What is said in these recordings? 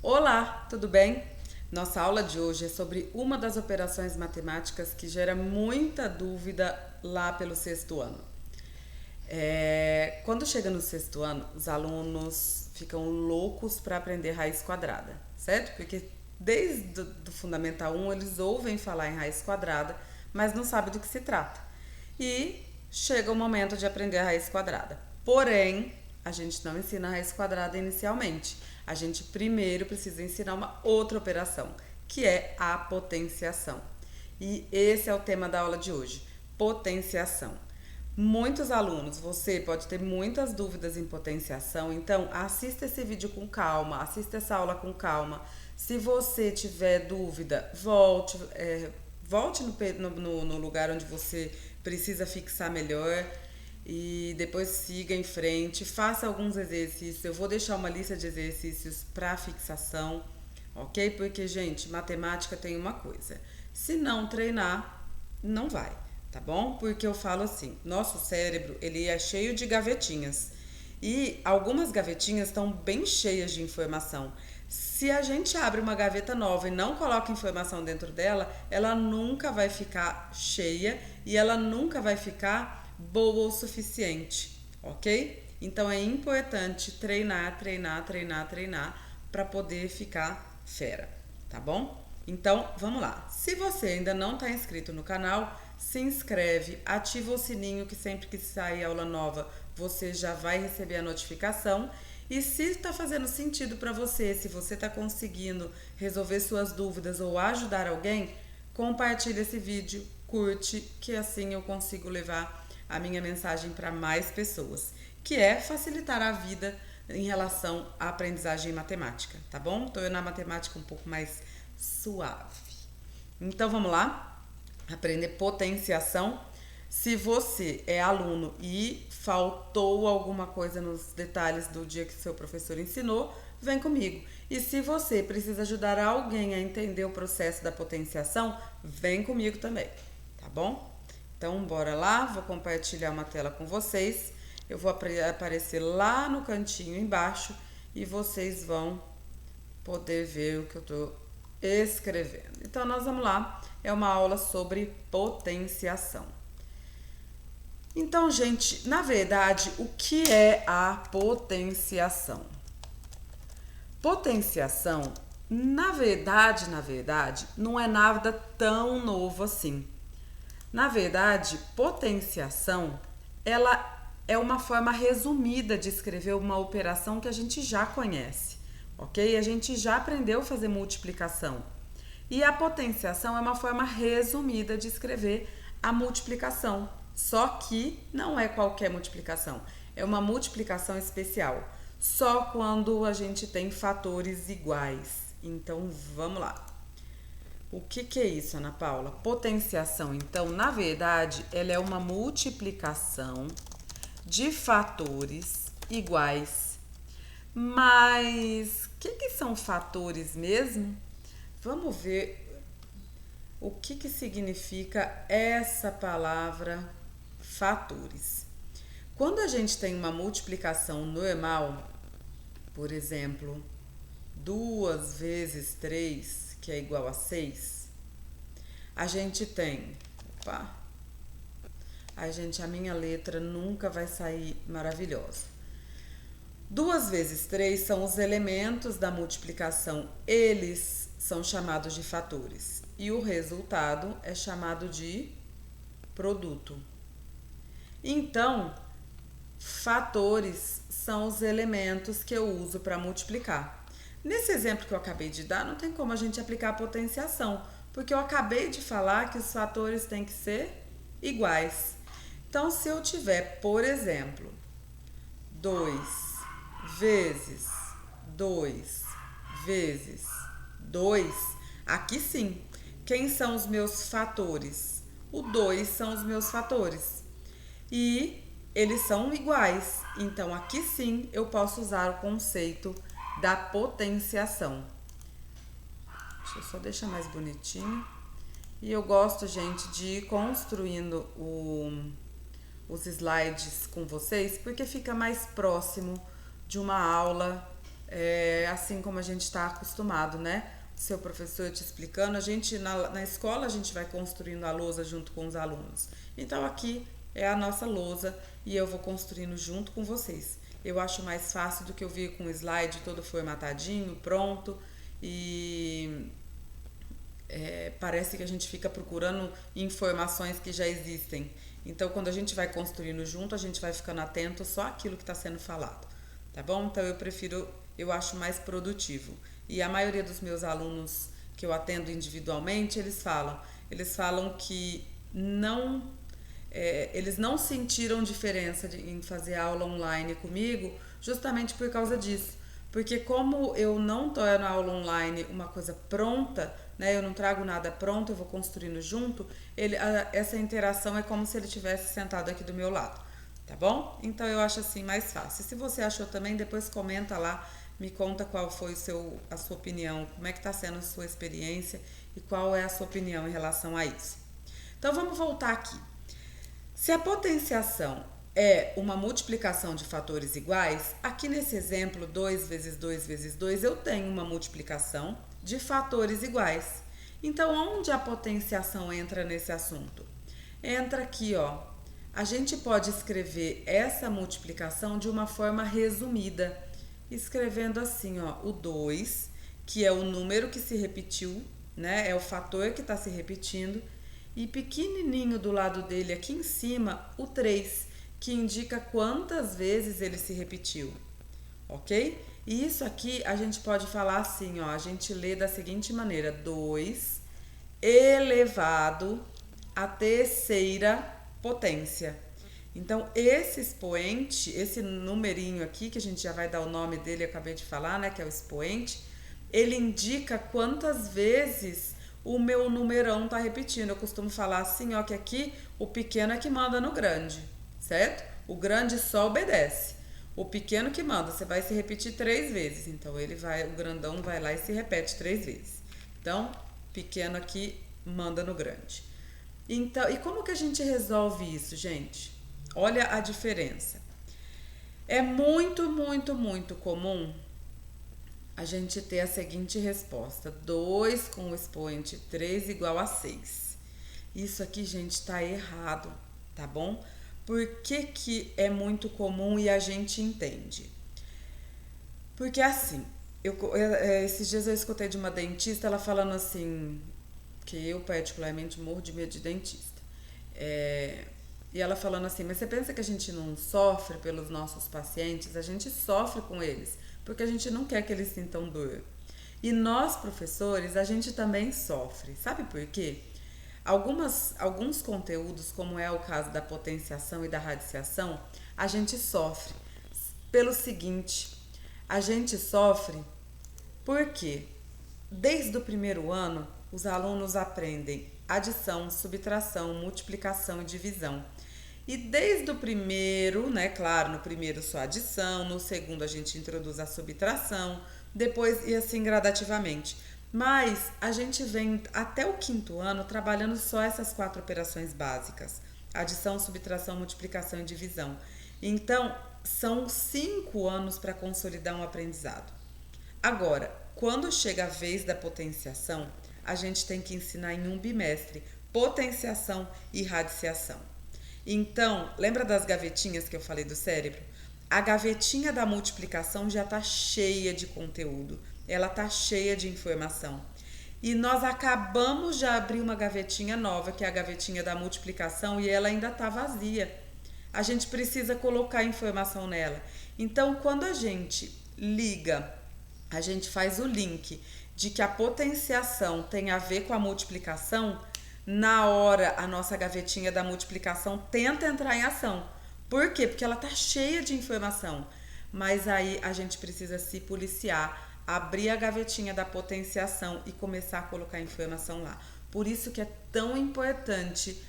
Olá, tudo bem? Nossa aula de hoje é sobre uma das operações matemáticas que gera muita dúvida lá pelo sexto ano. Quando chega no sexto ano, os alunos ficam loucos para aprender raiz quadrada, certo? Porque desde o Fundamental 1 eles ouvem falar em raiz quadrada, mas não sabem do que se trata. E chega o momento de aprender a raiz quadrada. Porém, a gente não ensina a raiz quadrada inicialmente. A gente primeiro precisa ensinar uma outra operação, que é a potenciação. E esse é o tema da aula de hoje, potenciação. Muitos alunos, você pode ter muitas dúvidas em potenciação, então assista esse vídeo com calma, assista essa aula com calma. Se você tiver dúvida, volte no lugar onde você precisa fixar melhor e depois siga em frente, faça alguns exercícios. Eu vou deixar uma lista de exercícios para fixação, ok? Porque, gente, matemática tem uma coisa: se não treinar, não vai, tá bom? Porque eu falo assim, nosso cérebro, ele é cheio de gavetinhas e algumas gavetinhas estão bem cheias de informação. Se a gente abre uma gaveta nova e não coloca informação dentro dela, ela nunca vai ficar cheia e ela nunca vai ficar boa o suficiente, ok? Então é importante treinar para poder ficar fera, tá bom? Então vamos lá. Se você ainda não está inscrito no canal, se inscreve, ativa o sininho que sempre que sair aula nova você já vai receber a notificação. E se está fazendo sentido para você, se você está conseguindo resolver suas dúvidas ou ajudar alguém, compartilhe esse vídeo, curte, que assim eu consigo levar a minha mensagem para mais pessoas, que é facilitar a vida em relação à aprendizagem matemática, tá bom? Tornar a matemática um pouco mais suave. Então vamos lá, aprender potenciação. Se você é aluno e faltou alguma coisa nos detalhes do dia que seu professor ensinou, vem comigo. E se você precisa ajudar alguém a entender o processo da potenciação, vem comigo também, tá bom? Então, bora lá, vou compartilhar uma tela com vocês. Eu vou aparecer lá no cantinho embaixo e vocês vão poder ver o que eu estou escrevendo. Então, nós vamos lá. É uma aula sobre potenciação. Então, gente, na verdade, o que é a potenciação? Potenciação, na verdade, não é nada tão novo assim. Na verdade, potenciação, ela é uma forma resumida de escrever uma operação que a gente já conhece, ok? A gente já aprendeu a fazer multiplicação. E a potenciação é uma forma resumida de escrever a multiplicação. Só que não é qualquer multiplicação, é uma multiplicação especial. Só quando a gente tem fatores iguais. Então, vamos lá. O que é isso, Ana Paula? Potenciação, então, na verdade, ela é uma multiplicação de fatores iguais. Mas, o que são fatores mesmo? Vamos ver o que significa essa palavra fatores. Quando a gente tem uma multiplicação normal, por exemplo, 2 vezes 3, que é igual a 6, a gente tem... a minha letra nunca vai sair maravilhosa. 2 vezes 3 são os elementos da multiplicação, eles são chamados de fatores. E o resultado é chamado de produto. Então, fatores são os elementos que eu uso para multiplicar. Nesse exemplo que eu acabei de dar, não tem como a gente aplicar a potenciação, porque eu acabei de falar que os fatores têm que ser iguais. Então, se eu tiver, por exemplo, 2 vezes 2 vezes 2, aqui sim, quem são os meus fatores? O 2 são os meus fatores. E eles são iguais. Então, aqui sim, eu posso usar o conceito da potenciação. Deixa eu só deixar mais bonitinho. E eu gosto, gente, de ir construindo os slides com vocês, porque fica mais próximo de uma aula assim como a gente está acostumado, né? Seu professor te explicando, a gente na escola a gente vai construindo a lousa junto com os alunos. Então aqui é a nossa lousa e eu vou construindo junto com vocês. Eu acho mais fácil do que eu vir com o slide todo formatadinho, pronto, e parece que a gente fica procurando informações que já existem. Então, quando a gente vai construindo junto, a gente vai ficando atento só àquilo que está sendo falado, tá bom? Então, eu acho mais produtivo. E a maioria dos meus alunos que eu atendo individualmente, eles falam que eles não sentiram diferença em fazer aula online comigo, justamente por causa disso. Porque como eu não torno a aula online uma coisa pronta, né, eu não trago nada pronto, eu vou construindo junto, essa interação é como se ele tivesse sentado aqui do meu lado, tá bom? Então eu acho assim mais fácil. Se você achou também, depois comenta lá, me conta qual foi a sua opinião, como é que está sendo a sua experiência e qual é a sua opinião em relação a isso. Então vamos voltar aqui. Se a potenciação é uma multiplicação de fatores iguais, aqui nesse exemplo 2 vezes 2 vezes 2, eu tenho uma multiplicação de fatores iguais. Então, onde a potenciação entra nesse assunto? Entra aqui, ó. A gente pode escrever essa multiplicação de uma forma resumida, escrevendo assim, ó, o 2, que é o número que se repetiu, né? É o fator que está se repetindo, e pequenininho do lado dele aqui em cima, o 3, que indica quantas vezes ele se repetiu, ok? E isso aqui a gente pode falar assim, ó, a gente lê da seguinte maneira: 2 elevado à terceira potência. Então, esse expoente, esse numerinho aqui, que a gente já vai dar o nome dele, eu acabei de falar, né, que é o expoente, ele indica quantas vezes o meu numerão tá repetindo. Eu costumo falar assim, ó, que aqui o pequeno é que manda no grande, certo? O grande só obedece. O pequeno que manda, você vai se repetir 3 vezes. Então, o grandão vai lá e se repete 3 vezes. Então, pequeno aqui manda no grande. Então, e como que a gente resolve isso, gente? Olha a diferença. É muito, muito, muito comum a gente ter a seguinte resposta: 2 com o expoente 3 igual a 6. Isso aqui, gente, tá errado, tá bom? Por que é muito comum e a gente entende? Porque assim, esses dias eu escutei de uma dentista, ela falando assim, que eu particularmente morro de medo de dentista. E ela falando assim, mas você pensa que a gente não sofre pelos nossos pacientes? A gente sofre com eles, porque a gente não quer que eles sintam dor. E nós, professores, a gente também sofre. Sabe por quê? Alguns conteúdos, como é o caso da potenciação e da radiciação, a gente sofre pelo seguinte: a gente sofre porque desde o primeiro ano os alunos aprendem adição, subtração, multiplicação e divisão. E desde o primeiro, né, claro, no primeiro só adição, no segundo a gente introduz a subtração, depois e assim gradativamente. Mas a gente vem até o quinto ano trabalhando só essas 4 operações básicas: adição, subtração, multiplicação e divisão. Então, são 5 anos para consolidar um aprendizado. Agora, quando chega a vez da potenciação, a gente tem que ensinar em um bimestre potenciação e radiciação. Então, lembra das gavetinhas que eu falei do cérebro? A gavetinha da multiplicação já está cheia de conteúdo, ela está cheia de informação. E nós acabamos de abrir uma gavetinha nova, que é a gavetinha da multiplicação, e ela ainda está vazia. A gente precisa colocar informação nela. Então, quando a gente liga, a gente faz o link de que a potenciação tem a ver com a multiplicação, na hora a nossa gavetinha da multiplicação tenta entrar em ação. Por quê? Porque ela tá cheia de informação. Mas aí a gente precisa se policiar, abrir a gavetinha da potenciação e começar a colocar informação lá. Por isso que é tão importante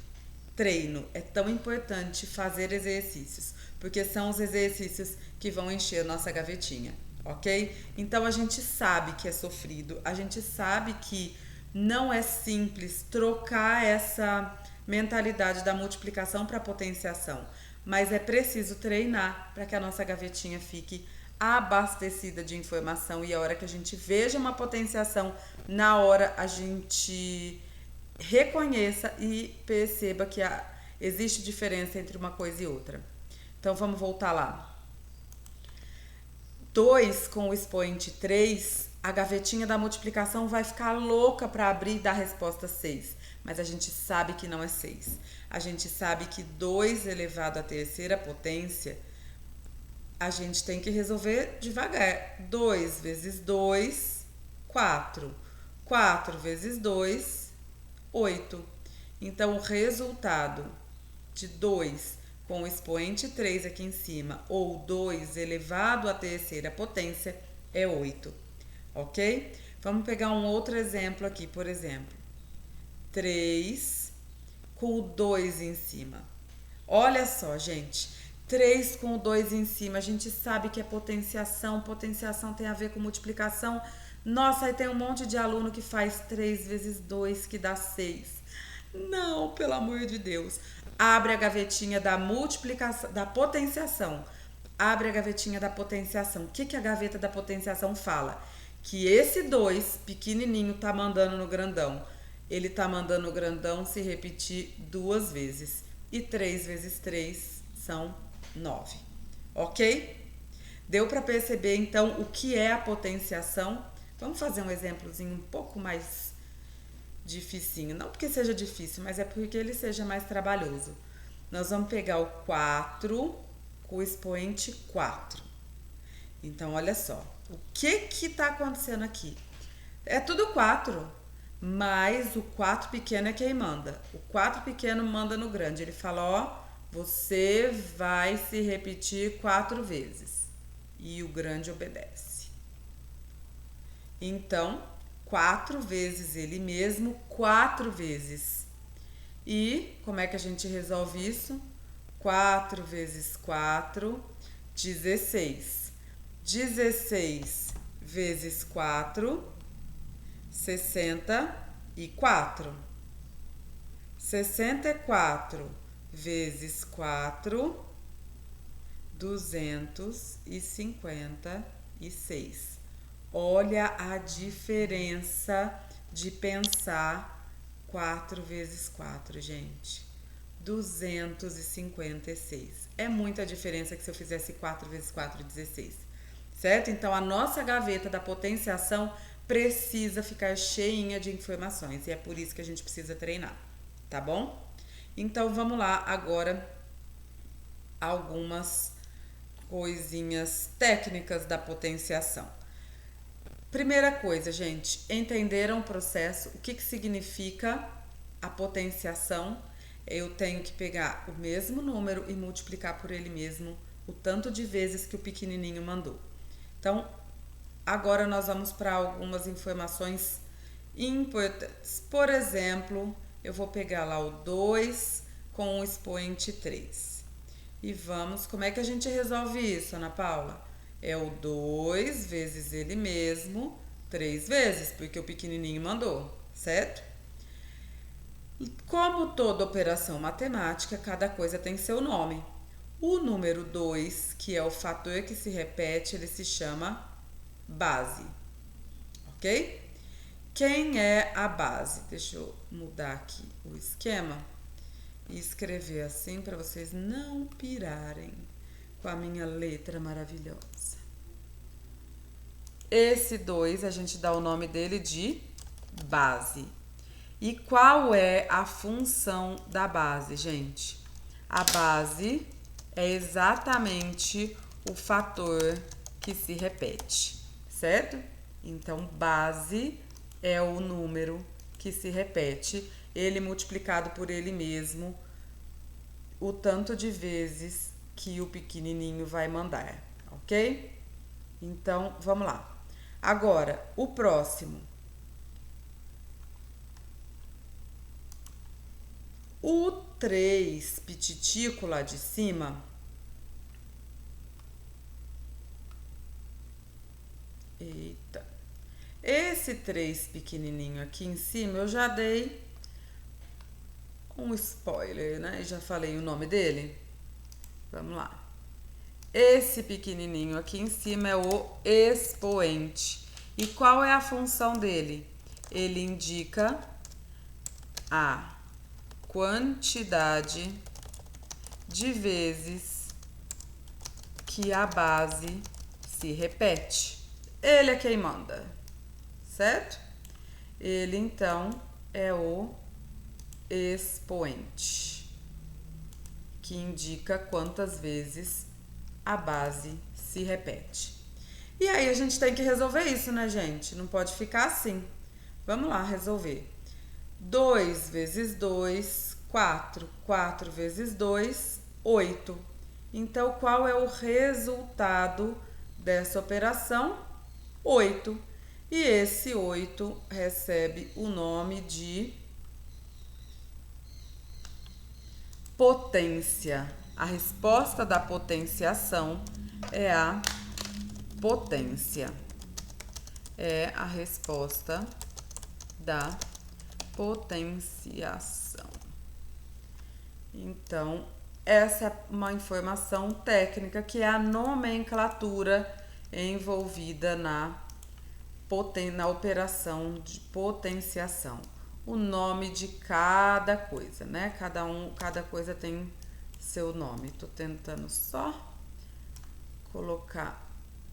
treino, é tão importante fazer exercícios, porque são os exercícios que vão encher a nossa gavetinha, ok? Então a gente sabe que é sofrido, a gente sabe que não é simples trocar essa mentalidade da multiplicação para potenciação, mas é preciso treinar para que a nossa gavetinha fique abastecida de informação e a hora que a gente veja uma potenciação, na hora a gente reconheça e perceba que existe diferença entre uma coisa e outra. Então vamos voltar lá. 2 com o expoente 3, a gavetinha da multiplicação vai ficar louca para abrir e dar a resposta 6. Mas a gente sabe que não é 6. A gente sabe que 2 elevado à terceira potência, a gente tem que resolver devagar. 2 vezes 2, 4. 4 vezes 2, 8. Então, o resultado de 2 com o expoente 3 aqui em cima, ou 2 elevado à terceira potência, é 8. Ok? Vamos pegar um outro exemplo aqui, por exemplo. 3 com o 2 em cima. Olha só, gente. 3 com o 2 em cima, a gente sabe que é potenciação. Potenciação tem a ver com multiplicação. Nossa, aí tem um monte de aluno que faz 3 vezes 2, que dá 6. Não, pelo amor de Deus. Abre a gavetinha da multiplicação, da potenciação. Abre a gavetinha da potenciação. O que a gaveta da potenciação fala? Que esse 2 pequenininho tá mandando no grandão. Ele tá mandando o grandão se repetir 2 vezes. E 3 vezes 3 são 9. Ok? Deu para perceber, então, o que é a potenciação? Vamos fazer um exemplozinho um pouco mais dificinho. Não porque seja difícil, mas é porque ele seja mais trabalhoso. Nós vamos pegar o 4 com o expoente 4. Então, olha só. O que tá acontecendo aqui? É tudo 4, mas o 4 pequeno é quem manda. O 4 pequeno manda no grande. Ele fala, ó, você vai se repetir 4 vezes. E o grande obedece. Então, 4 vezes ele mesmo, 4 vezes. E como é que a gente resolve isso? 4 vezes 4, 16. 16 vezes 4, 64. 64 vezes 4, 256. Olha a diferença de pensar 4 vezes 4, gente. 256. É muita diferença que se eu fizesse 4 vezes 4, 16. Certo? Então, a nossa gaveta da potenciação precisa ficar cheinha de informações. E é por isso que a gente precisa treinar. Tá bom? Então, vamos lá agora algumas coisinhas técnicas da potenciação. Primeira coisa, gente, entenderam o processo? O que significa a potenciação? Eu tenho que pegar o mesmo número e multiplicar por ele mesmo o tanto de vezes que o pequenininho mandou. Então, agora nós vamos para algumas informações importantes. Por exemplo, eu vou pegar lá o 2 com o expoente 3. E vamos, como é que a gente resolve isso, Ana Paula? É o 2 vezes ele mesmo, 3 vezes, porque o pequenininho mandou, certo? Como toda operação matemática, cada coisa tem seu nome. O número 2, que é o fator que se repete, ele se chama base, ok? Quem é a base? Deixa eu mudar aqui o esquema e escrever assim para vocês não pirarem com a minha letra maravilhosa. Esse 2, a gente dá o nome dele de base. E qual é a função da base, gente? A base é exatamente o fator que se repete, certo? Então, base é o número que se repete, ele multiplicado por ele mesmo, o tanto de vezes que o pequenininho vai mandar, ok? Então, vamos lá. Agora, o próximo. O 3 pititico lá de cima, eita, esse 3 pequenininho aqui em cima, eu já dei um spoiler, né? Já falei o nome dele. Vamos lá. Esse pequenininho aqui em cima é o expoente. E qual é a função dele? Ele indica a quantidade de vezes que a base se repete. Ele é quem manda, certo? Ele, então, é o expoente, que indica quantas vezes a base se repete. E aí a gente tem que resolver isso, né, gente? Não pode ficar assim. Vamos lá resolver. 2 vezes 2, 4. 4 vezes 2, 8. Então, qual é o resultado dessa operação? 8. E esse 8 recebe o nome de potência. A resposta da potenciação é a potência. É a resposta da potenciação. Então, essa é uma informação técnica que é a nomenclatura envolvida na operação de potenciação. O nome de cada coisa, né? Cada coisa tem seu nome. Tô tentando só colocar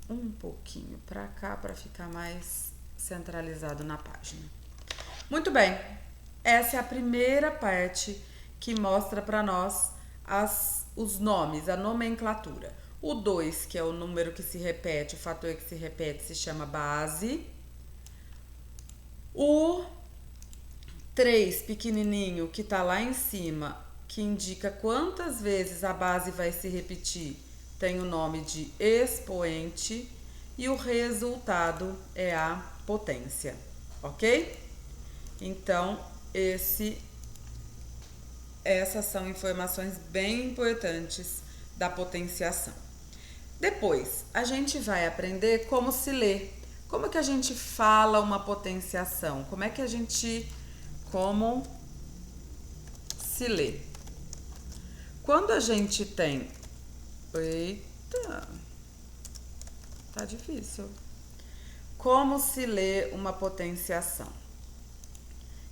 um pouquinho para cá para ficar mais centralizado na página. Muito bem. Essa é a primeira parte que mostra para nós os nomes, a nomenclatura. O 2, que é o número que se repete, o fator que se repete, se chama base. O 3, pequenininho, que tá lá em cima, que indica quantas vezes a base vai se repetir, tem o nome de expoente. E o resultado é a potência, ok? Então, essas são informações bem importantes da potenciação. Depois, a gente vai aprender como se lê. Como que a gente fala uma potenciação? Como se lê? Quando a gente tem... Eita! Tá difícil. Como se lê uma potenciação?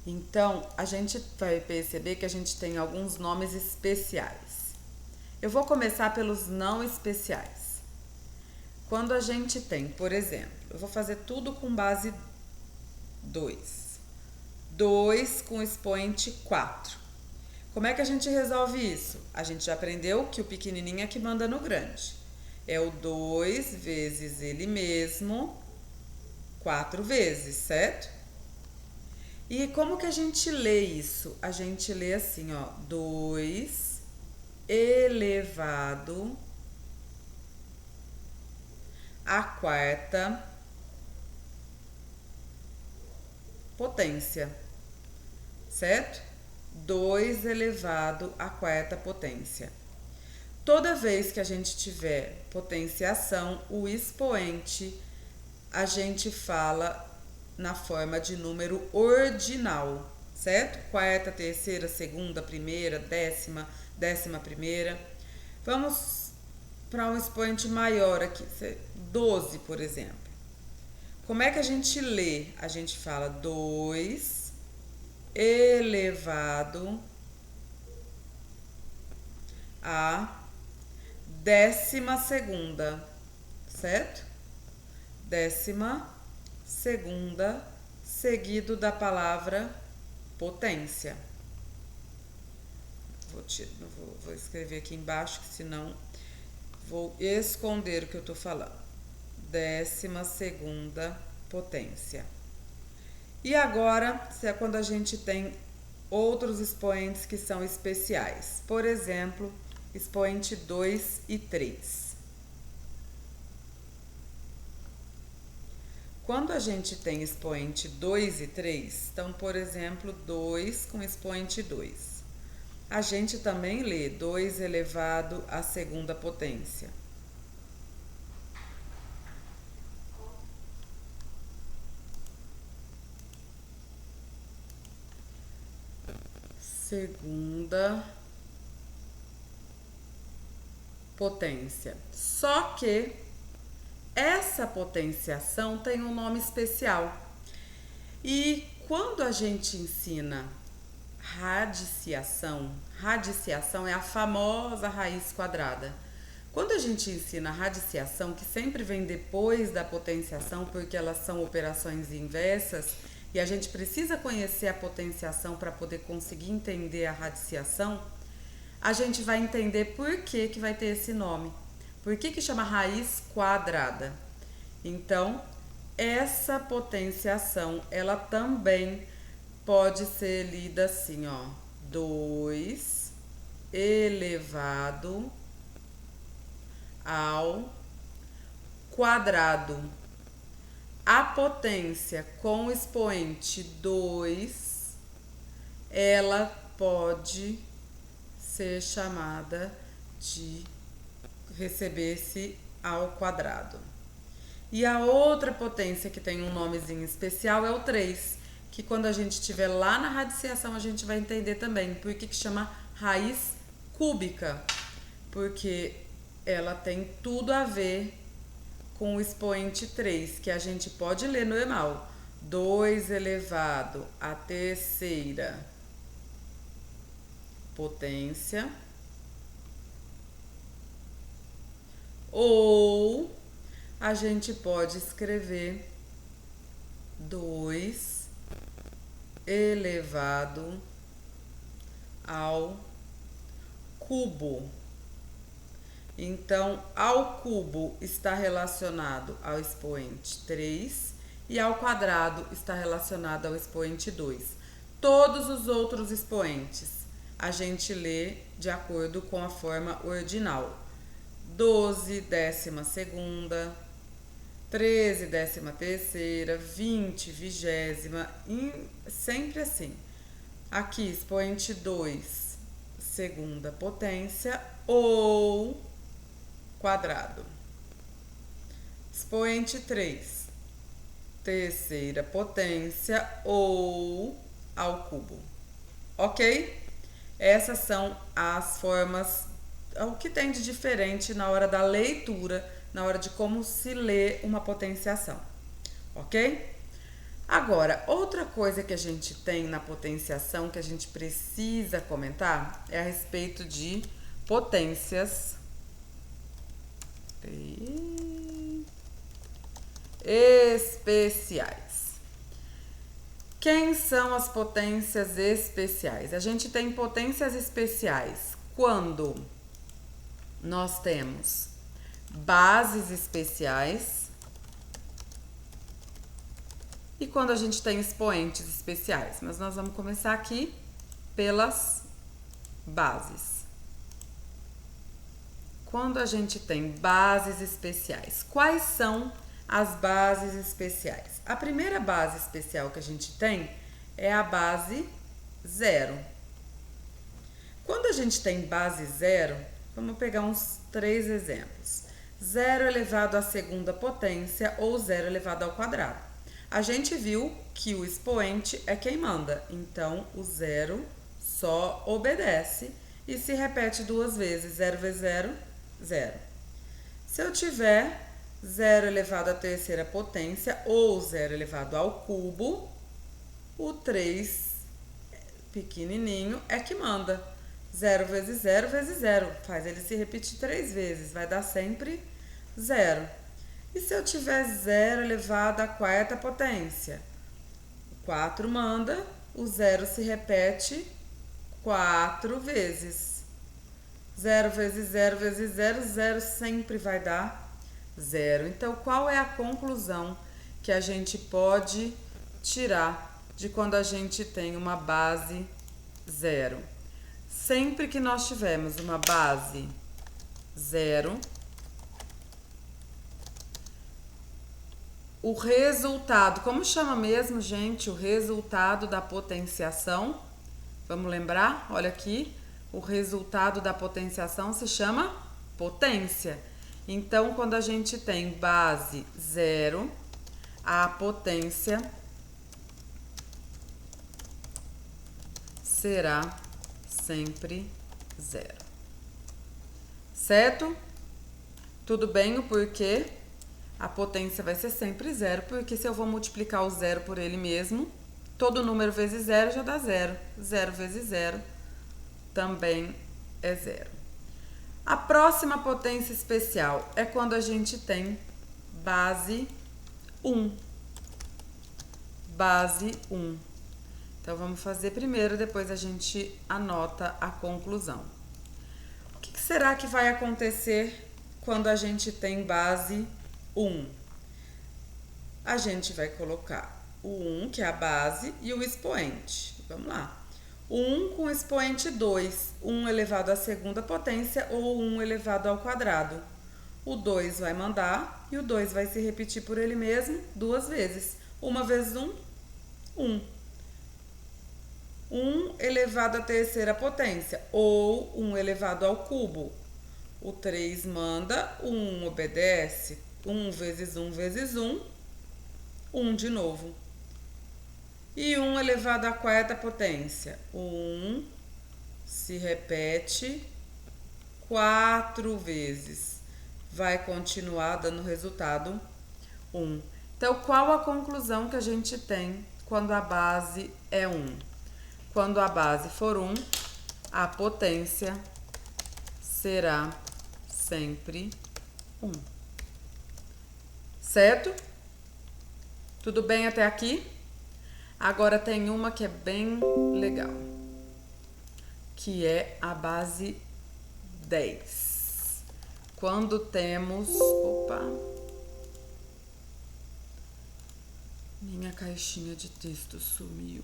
Então, a gente vai perceber que a gente tem alguns nomes especiais. Eu vou começar pelos não especiais. Quando a gente tem, por exemplo, eu vou fazer tudo com base 2. 2 com expoente 4. Como é que a gente resolve isso? A gente já aprendeu que o pequenininho é que manda no grande. É o 2 vezes ele mesmo, 4 vezes, certo? E como que a gente lê isso? A gente lê assim, ó, 2 elevado à quarta potência, certo? 2 elevado à quarta potência. Toda vez que a gente tiver potenciação, o expoente a gente fala na forma de número ordinal, certo? Quarta, terceira, segunda, primeira, décima, 11ª. Vamos para um expoente maior aqui, 12, por exemplo. Como é que a gente lê? A gente fala 2 elevado à 12ª, certo? 12ª, seguido da palavra potência. Vou escrever aqui embaixo, que senão vou esconder o que eu tô falando. 12ª potência. E agora, é quando a gente tem outros expoentes que são especiais. Por exemplo, expoente 2 e 3. Quando a gente tem expoente 2 e 3, então, por exemplo, 2 com expoente 2. A gente também lê 2 elevado à segunda potência. Segunda potência. Só que essa potenciação tem um nome especial. E quando a gente ensina radiciação, radiciação é a famosa raiz quadrada. Quando a gente ensina radiciação, que sempre vem depois da potenciação, porque elas são operações inversas, e a gente precisa conhecer a potenciação para poder conseguir entender a radiciação, a gente vai entender por que que vai ter esse nome. Por que que chama raiz quadrada? Então, essa potenciação, ela também pode ser lida assim, ó. 2 elevado ao quadrado. A potência com o expoente 2, ela pode ser chamada de receber-se ao quadrado. E a outra potência que tem um nomezinho especial é o 3, que quando a gente estiver lá na radiciação a gente vai entender também por que chama raiz cúbica, porque ela tem tudo a ver com o expoente 3, que a gente pode ler normal. 2 elevado à terceira potência, ou a gente pode escrever 2 elevado ao cubo. Então, ao cubo está relacionado ao expoente 3 e ao quadrado está relacionado ao expoente 2. Todos os outros expoentes a gente lê de acordo com a forma ordinal. 12 décima segunda, 13 décima terceira, 20 vigésima, sempre assim. Aqui, expoente 2, segunda potência ou quadrado. Expoente 3, terceira potência ou ao cubo. Ok? Essas são as formas, o que tem de diferente na hora da leitura, na hora de como se lê uma potenciação. Ok? Agora, outra coisa que a gente tem na potenciação que a gente precisa comentar é a respeito de potências especiais. Quem são as potências especiais? A gente tem potências especiais quando nós temos bases especiais e quando a gente tem expoentes especiais. Mas nós vamos começar aqui pelas bases. Quando a gente tem bases especiais, quais são as bases especiais? A primeira base especial que a gente tem é a base 0. Quando a gente tem base 0, vamos pegar uns 3 exemplos. 0 elevado à segunda potência ou 0 elevado ao quadrado. A gente viu que o expoente é quem manda, então o 0 só obedece e se repete 2 vezes. 0 vezes 0, 0. Se eu tiver 0 elevado à terceira potência ou 0 elevado ao cubo, o 3 pequenininho é que manda. 0 vezes 0 vezes 0, faz ele se repetir 3 vezes, vai dar sempre 0. E se eu tiver 0 elevado à quarta potência? O 4 manda, o 0 se repete 4 vezes. 0 vezes 0 vezes 0, 0 sempre vai dar 0. Então, qual é a conclusão que a gente pode tirar de quando a gente tem uma base 0? Sempre que nós tivermos uma base 0, o resultado, como chama mesmo, gente, o resultado da potenciação? Vamos lembrar? Olha aqui, o resultado da potenciação se chama potência. Então, quando a gente tem base 0, a potência será sempre 0. Certo? Tudo bem o porquê? A potência vai ser sempre zero, porque se eu vou multiplicar o zero por ele mesmo, todo número vezes zero já dá zero. Zero vezes zero também é zero. A próxima potência especial é quando a gente tem base 1. Base 1. Então, vamos fazer primeiro, depois a gente anota a conclusão. O que será que vai acontecer quando a gente tem base 1? A gente vai colocar o 1, que é a base, e o expoente. Vamos lá. O 1 com o expoente 2, 1 elevado à segunda potência ou 1 elevado ao quadrado. O 2 vai mandar e o 2 vai se repetir por ele mesmo 2 vezes. Uma vezes 1, 1. 1 elevado à terceira potência ou 1 elevado ao cubo. O 3 manda, o 1 obedece. 1 vezes 1 vezes 1, 1 de novo. E 1 elevado à quarta potência. O 1 se repete 4 vezes. Vai continuar dando resultado 1. Então, qual a conclusão que a gente tem quando a base é 1? Quando a base for 1, a potência será sempre 1. Certo? Tudo bem até aqui? Agora tem uma que é bem legal, que é a base 10. Quando temos... Opa! Minha caixinha de texto sumiu.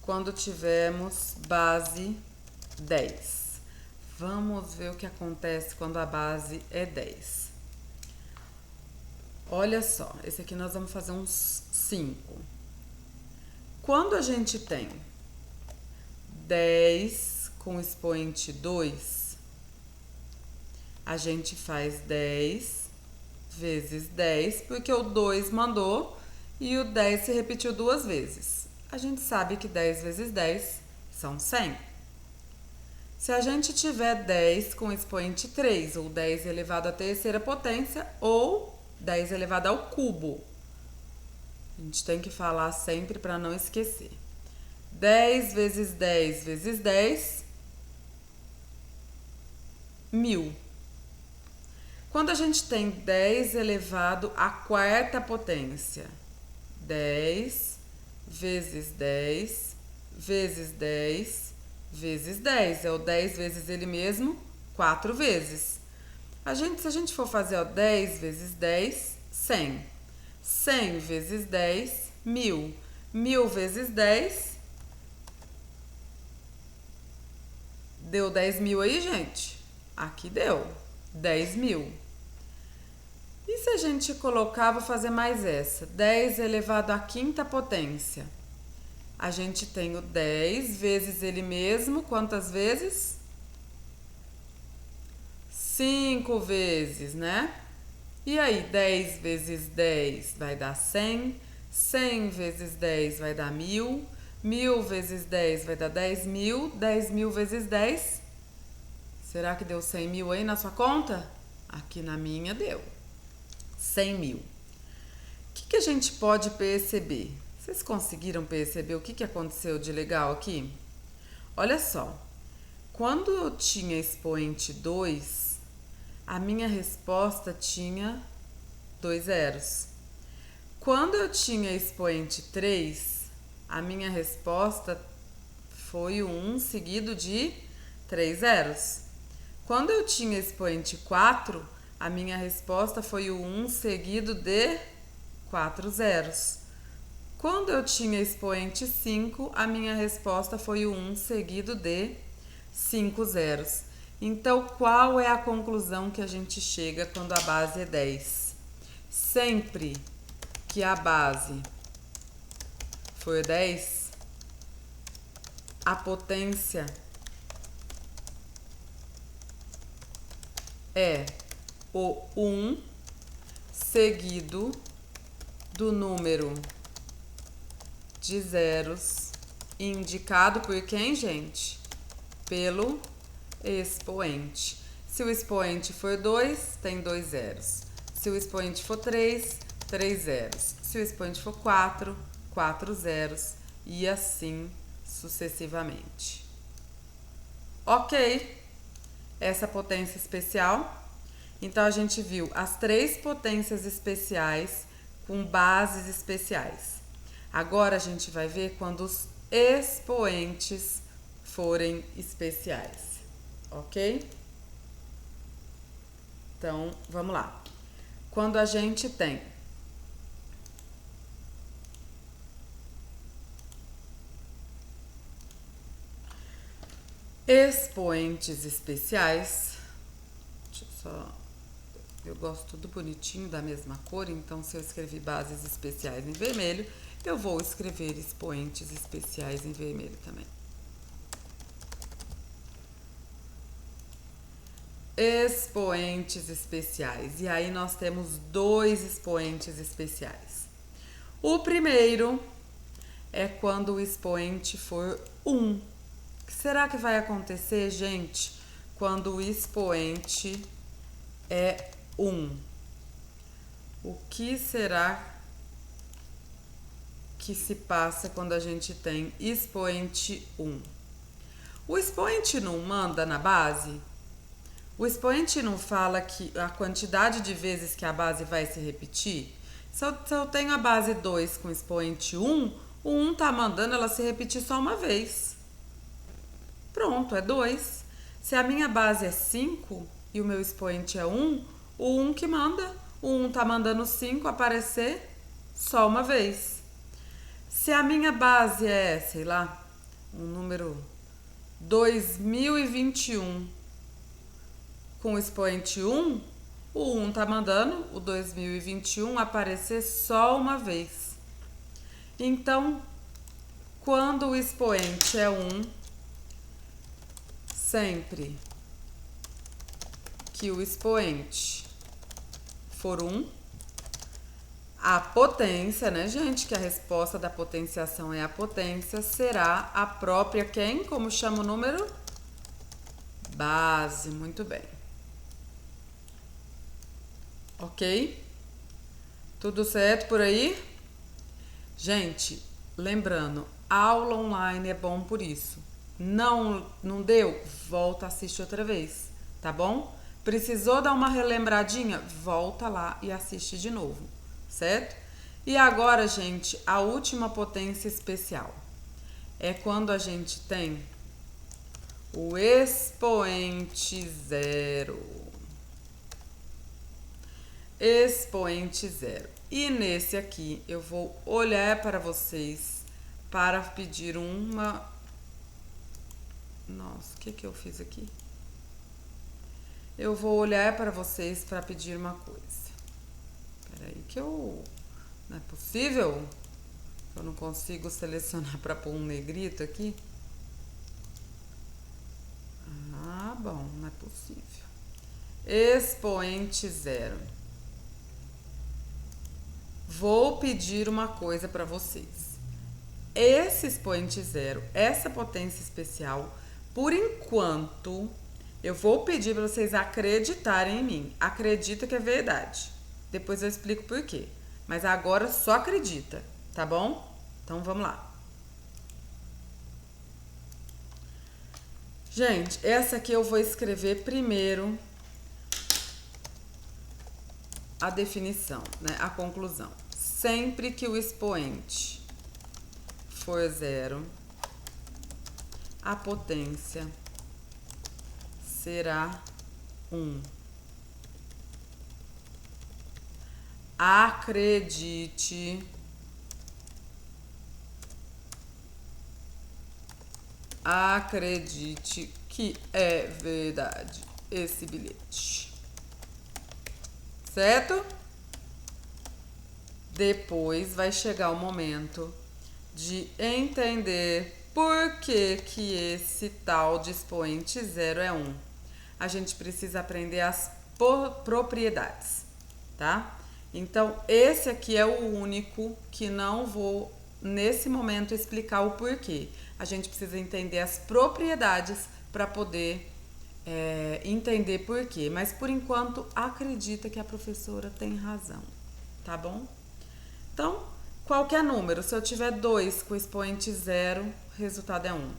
Quando tivermos base 10. Vamos ver o que acontece quando a base é 10. Olha só, esse aqui nós vamos fazer uns 5. Quando a gente tem 10 com expoente 2, a gente faz 10 vezes 10, porque o 2 mandou e o 10 se repetiu 2 vezes. A gente sabe que 10 vezes 10 são 100. Se a gente tiver 10 com expoente 3, ou 10 elevado à terceira potência, ou 10 elevado ao cubo, a gente tem que falar sempre para não esquecer. 10 vezes 10 vezes 10, 1000. Quando a gente tem 10 elevado à quarta potência, 10 vezes 10 vezes 10 vezes 10. É o 10 vezes ele mesmo, 4 vezes. Se a gente for fazer ó, 10 vezes 10, 100. 100 vezes 10, 1000. 1000 vezes 10, deu 10.000 aí, gente? Aqui deu 10.000. E se a gente colocar, vou fazer mais essa, 10 elevado à quinta potência. A gente tem o 10 vezes ele mesmo, quantas vezes? 5 vezes, né? E aí, 10 vezes 10 vai dar 100, 100 vezes 10 vai dar 1000, 1000 vezes 10 vai dar 10.000, 10.000 vezes 10, será que deu 100.000 aí na sua conta? Aqui na minha deu 100.000. O que a gente pode perceber? Vocês conseguiram perceber o que aconteceu de legal aqui? Olha só, quando eu tinha expoente 2, a minha resposta tinha 2 zeros. Quando eu tinha expoente 3, a minha resposta foi o 1 seguido de 3 zeros. Quando eu tinha expoente 4, a minha resposta foi o 1 seguido de 4 zeros. Quando eu tinha expoente 5, a minha resposta foi o 1 seguido de 5 zeros. Então, qual é a conclusão que a gente chega quando a base é 10? Sempre que a base for 10, a potência é o 1 seguido do número de zeros indicado por quem, gente? Pelo expoente. Se o expoente for 2, tem 2 zeros. Se o expoente for 3, 3 zeros. Se o expoente for 4, 4 zeros. E assim sucessivamente. Ok? Essa potência especial. Então, a gente viu as 3 potências especiais com bases especiais. Agora, a gente vai ver quando os expoentes forem especiais. Ok? Então, vamos lá. Quando a gente tem expoentes especiais, deixa eu só... Eu gosto tudo bonitinho, da mesma cor, então se eu escrevi bases especiais em vermelho, eu vou escrever expoentes especiais em vermelho também. Expoentes especiais. E aí nós temos 2 expoentes especiais. O primeiro é quando o expoente for 1. O que será que vai acontecer, gente, quando o expoente é 1? O que será que se passa quando a gente tem expoente 1? O expoente não manda na base? O expoente não fala que a quantidade de vezes que a base vai se repetir? Se eu tenho a base 2 com expoente 1, o 1 tá mandando ela se repetir só uma vez. Pronto, é 2. Se a minha base é 5 e o meu expoente é 1, o 1 que manda. O 1 tá mandando 5 aparecer só uma vez. Se a minha base é, sei lá, um número 2021 com o expoente 1, o 1 tá mandando o 2021 aparecer só uma vez. Então, quando o expoente é 1, sempre que o expoente for 1, a potência, né, gente, que a resposta da potenciação é a potência, será a própria quem? Como chama o número? Base, muito bem. Ok? Tudo certo por aí? Gente, lembrando, aula online é bom por isso. Não deu? Volta, assiste outra vez, tá bom? Precisou dar uma relembradinha? Volta lá e assiste de novo, certo? E agora, gente, a última potência especial é quando a gente tem o expoente zero. Expoente zero. E nesse aqui eu vou olhar para vocês para pedir uma... Nossa, o que eu fiz aqui? Eu vou olhar para vocês para pedir uma coisa. Peraí que eu... Não é possível? Eu não consigo selecionar para pôr um negrito aqui. Ah, bom, não é possível. Expoente zero. Vou pedir uma coisa para vocês. Esse expoente zero, essa potência especial, por enquanto, eu vou pedir para vocês acreditarem em mim. Acredita que é verdade. Depois eu explico por quê. Mas agora só acredita, tá bom? Então vamos lá. Gente, essa aqui eu vou escrever primeiro a definição, né? A conclusão. Sempre que o expoente for zero, a potência será 1. Acredite que é verdade esse bilhete. Certo? Depois vai chegar o momento de entender por que que esse tal de expoente zero é 1. A gente precisa aprender as propriedades, tá? Então, esse aqui é o único que não vou, nesse momento, explicar o porquê. A gente precisa entender as propriedades para poder entender por quê. Mas por enquanto, acredita que a professora tem razão, tá bom? Então, qualquer número, se eu tiver 2 com expoente zero, resultado é 1.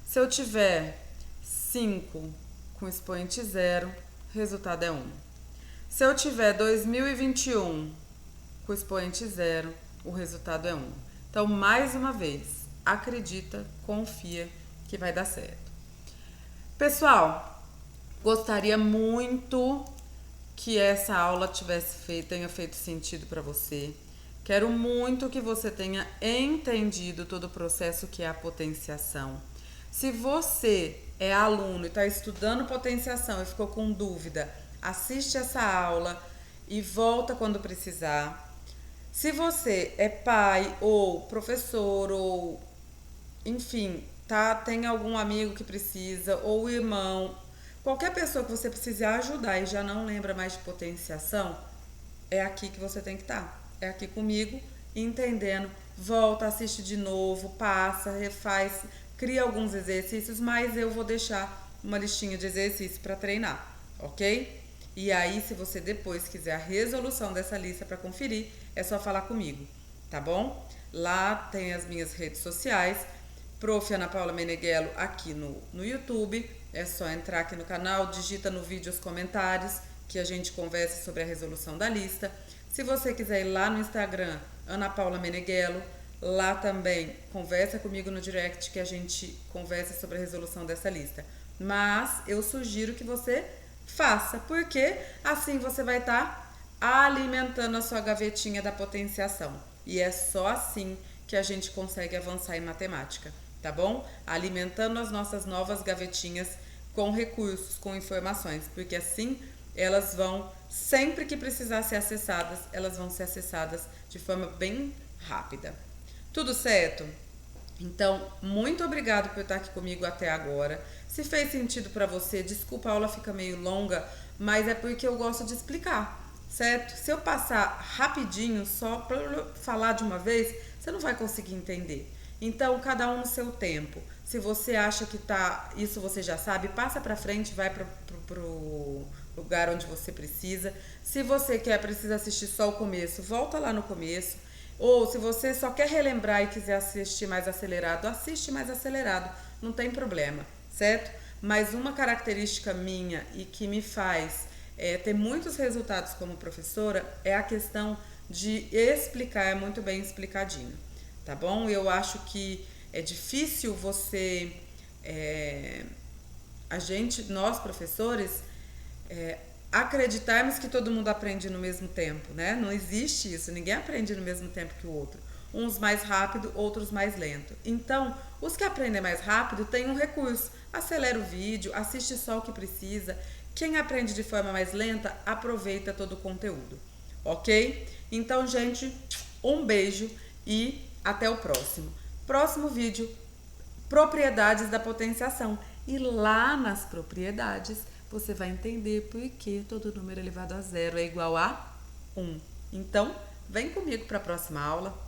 Se eu tiver 5 com expoente zero, resultado é 1. Se eu tiver 2021 com expoente zero, o resultado é 1. Então, mais uma vez, acredita, confia que vai dar certo. Pessoal, gostaria muito que essa aula tenha feito sentido para você. Quero muito que você tenha entendido todo o processo que é a potenciação. Se você é aluno e está estudando potenciação e ficou com dúvida, assiste essa aula e volta quando precisar. Se você é pai ou professor ou, enfim, tem algum amigo que precisa ou irmão, qualquer pessoa que você precise ajudar e já não lembra mais de potenciação, é aqui que você tem que estar. É aqui comigo, entendendo. Volta, assiste de novo, passa, refaz, cria alguns exercícios, mas eu vou deixar uma listinha de exercícios para treinar, ok? E aí, se você depois quiser a resolução dessa lista para conferir, é só falar comigo, tá bom? Lá tem as minhas redes sociais, Prof. Ana Paula Meneghello aqui no YouTube. É só entrar aqui no canal, digita no vídeo os comentários que a gente conversa sobre a resolução da lista. Se você quiser ir lá no Instagram, Ana Paula Meneghello, lá também conversa comigo no direct que a gente conversa sobre a resolução dessa lista. Mas eu sugiro que você faça, porque assim você vai estar alimentando a sua gavetinha da potenciação. E é só assim que a gente consegue avançar em matemática, tá bom? Alimentando as nossas novas gavetinhas com recursos, com informações, porque assim elas vão, sempre que precisar ser acessadas, elas vão ser acessadas de forma bem rápida. Tudo certo? Então, muito obrigado por estar aqui comigo até agora. Se fez sentido para você, desculpa, a aula fica meio longa, mas é porque eu gosto de explicar, certo? Se eu passar rapidinho, só para falar de uma vez, você não vai conseguir entender. Então, cada um no seu tempo. Se você acha que isso você já sabe, passa para frente, vai pro lugar onde você precisa. Se você precisa assistir só o começo, volta lá no começo. Ou se você só quer relembrar e quiser assistir mais acelerado, assiste mais acelerado, não tem problema, certo? Mas uma característica minha e que me faz ter muitos resultados como professora é a questão de explicar muito bem explicadinho, tá bom? Eu acho que é difícil nós professores, acreditarmos que todo mundo aprende no mesmo tempo, né? Não existe isso, ninguém aprende no mesmo tempo que o outro. Uns mais rápido, outros mais lento. Então, os que aprendem mais rápido têm um recurso. Acelera o vídeo, assiste só o que precisa. Quem aprende de forma mais lenta, aproveita todo o conteúdo, ok? Então, gente, um beijo e até o próximo. Próximo vídeo, propriedades da potenciação. E lá nas propriedades, você vai entender por que todo número elevado a zero é igual a 1. Então, vem comigo para a próxima aula.